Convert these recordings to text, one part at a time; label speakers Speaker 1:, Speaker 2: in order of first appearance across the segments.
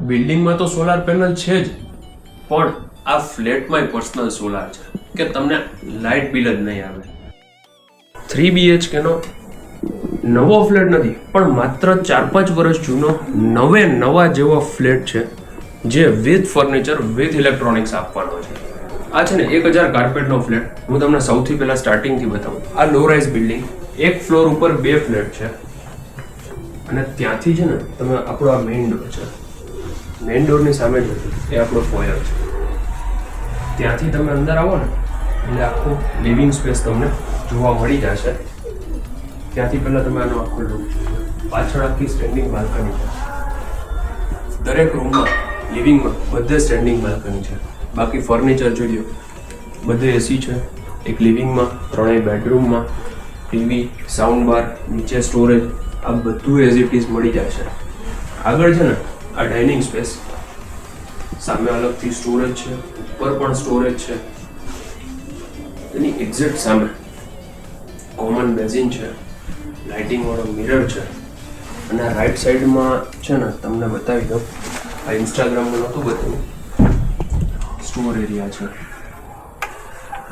Speaker 1: બિલ્ડિંગમાં તો solar panel છે જ, પણ આ ફ્લેટમાં પર્સનલ સોલાર છે કે તમને લાઇટ બિલ જ નહીં આવે. 3 BHK નો નવો ફ્લેટ નથી, પણ માત્ર 4-5 વર્ષ જૂનો નવા જેવો ફ્લેટ છે, જે વિથ ફર્નિચર વિથ ઇલેક્ટ્રોનિક્સ આપવાનો છે. આ છે ને 1000 કાર્પેટનો ફ્લેટ. હું તમને સૌથી પહેલા સ્ટાર્ટિંગથી બતાવું. આ લો રાઇઝ બિલ્ડિંગ, એક ફ્લોર ઉપર 2 ફ્લેટ છે, અને ત્યાંથી છે ને તમે આપણો આ મેઇન ડોર છે, મેઇન ડોરની સામે જોજો એ આપણો ફોયર છે. ત્યાંથી તમે અંદર આવો ને એટલે આખું લિવિંગ સ્પેસ તમને જોવા મળી જશે. ત્યાંથી પહેલા તમે આનો આખો લુક જોજો. પાછળ આખી સ્ટેન્ડિંગ બાલ્કની છે. દરેક રૂમમાં લિવિંગમાં બધે સ્ટેન્ડિંગ બાલ્કની છે. બાકી ફર્નિચર જોઈ લો, બધે એસી છે. એક લિવિંગમાં, 3 બેડરૂમમાં ટીવી, સાઉન્ડ બાર, નીચે સ્ટોરેજ, આ બધું એઝ ઇટ ઇઝ મળી જશે. આગળ છે ને આ ડાઇનિંગ સ્પેસ, સામે અલગથી સ્ટોરેજ છે, ઉપર પણ સ્ટોરેજ છે. એની એક્ઝેક્ટ સામે કોમન બેઝિન છે, લાઇટિંગ વાળો મિરર છે, અને રાઈટ સાઈડમાં છે ને તમને બતાવી દઉં, આ ઇન્સ્ટાગ્રામમાં નહોતું બતાવ્યું, સ્ટોર એરિયા છે,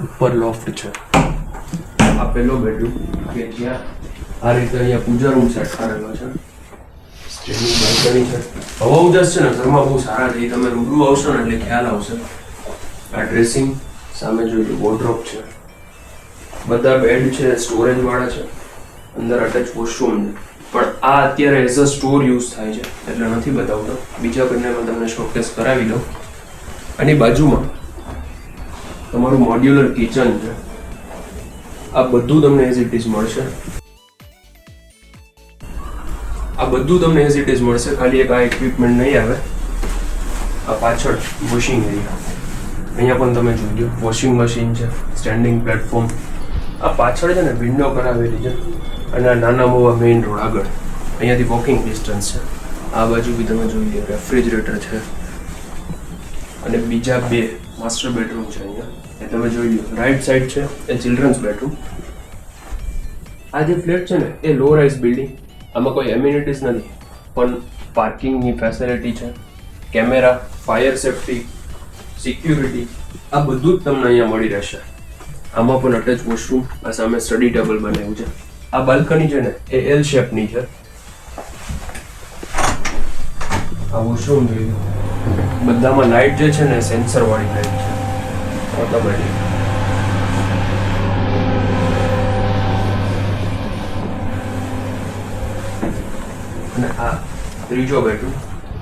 Speaker 1: ઉપર લોફ્ટ છે. આ પહેલો બેડરૂમ કે જ્યાં આ રીતે અહીંયા પૂજા રૂમ સેટ કરેલો છે. સ્ટેન્ડિંગ બાલ્કની છે. હવા ઉજાસ છે ને ઘરમાં બહુ સારા છે. તમે રૂબરૂ આવશો ને એટલે ખ્યાલ આવશે. આ ડ્રેસિંગ સામે જોઈ લો, વોર્ડરોબ છે, બધા બેડ છે, સ્ટોરેજ વાળા છે, અંદર અટેચ વોશરૂમ છે. પણ આ અત્યારે એઝ અ સ્ટોર યુઝ થાય છે એટલે નથી બતાવતો. બીજા બંનેમાં તમને શોકેસ કરાવી દઉં. આની બાજુમાં તમારું મોડ્યુલર કિચન છે. આ બધું તમને એઝ ઇટ ઇઝ મળશે. ખાલી એક આ ઇક્વિપમેન્ટ નહીં આવે. આ પાછળ વોશિંગ એરિયા, અહીંયા પણ તમે જોઈ લો, વોશિંગ મશીન છે, સ્ટેન્ડિંગ પ્લેટફોર્મ. આ પાછળ છે ને વિન્ડો કરાવેલી છે, અને આ નાના મોવા મેઇન રોડ આગળ અહીંયાથી વોકિંગ ડિસ્ટન્સ છે. આ બાજુ બી તમે જોઈ લો, રેફ્રિજરેટર છે, અને બીજા 2 માસ્ટર બેડરૂમ છે અહીંયા, એ તમે જોઈ લો. રાઈટ સાઈડ છે એ ચિલ્ડ્રન્સ બેડરૂમ. આ જે ફ્લેટ છે ને એ લો રાઇઝ બિલ્ડિંગ, આમાં કોઈ એમ્યુનિટીઝ નથી, પણ પાર્કિંગની ફેસિલિટી છે, કેમેરા, ફાયર સેફ્ટી, સિક્યુરિટી, આ બધું જ તમને અહીંયા મળી રહેશે. આમાં પણ અટેચ વોશરૂમ, આ સામે સ્ટડી ટેબલ બનાવ્યું છે. આ બાલ્કની છે ને એ એલ શેપની છે. આ વોશરૂમ જોઈ લો, બધામાં લાઇટ જે છે ને સેન્સર વાળી લાઇટ છે, ઓટોમેટિક. અને આ ત્રીજો બેડરૂમ,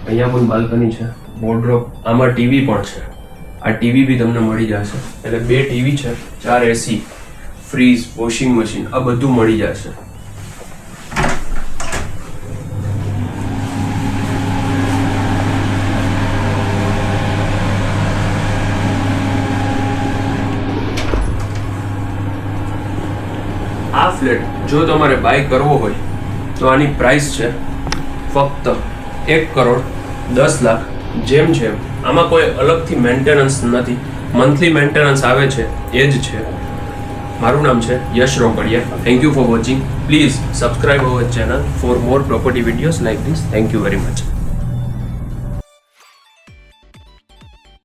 Speaker 1: અહીંયા પણ બાલ્કની છે, વોર્ડરોબ, આમાં ટીવી પણ છે. આ ટીવી બી તમને મળી જશે. એટલે 2 ટીવી છે, 4 એસી, ફ્રીઝ, વોશિંગ મશીન, આ બધું મળી જશે. આ ફ્લેટ જો તમારે બાય કરવો હોય તો આની પ્રાઇસ છે ફક્ત 1,10,00,000. જેમ છે આમાં કોઈ અલગથી મેન્ટેનન્સ નથી. મંથલી મેન્ટેનન્સ આવે છે એ જ છે. મારું નામ છે Yash Rokadiya. Thank you for watching. Please subscribe our channel for more property videos like this. Thank you very much.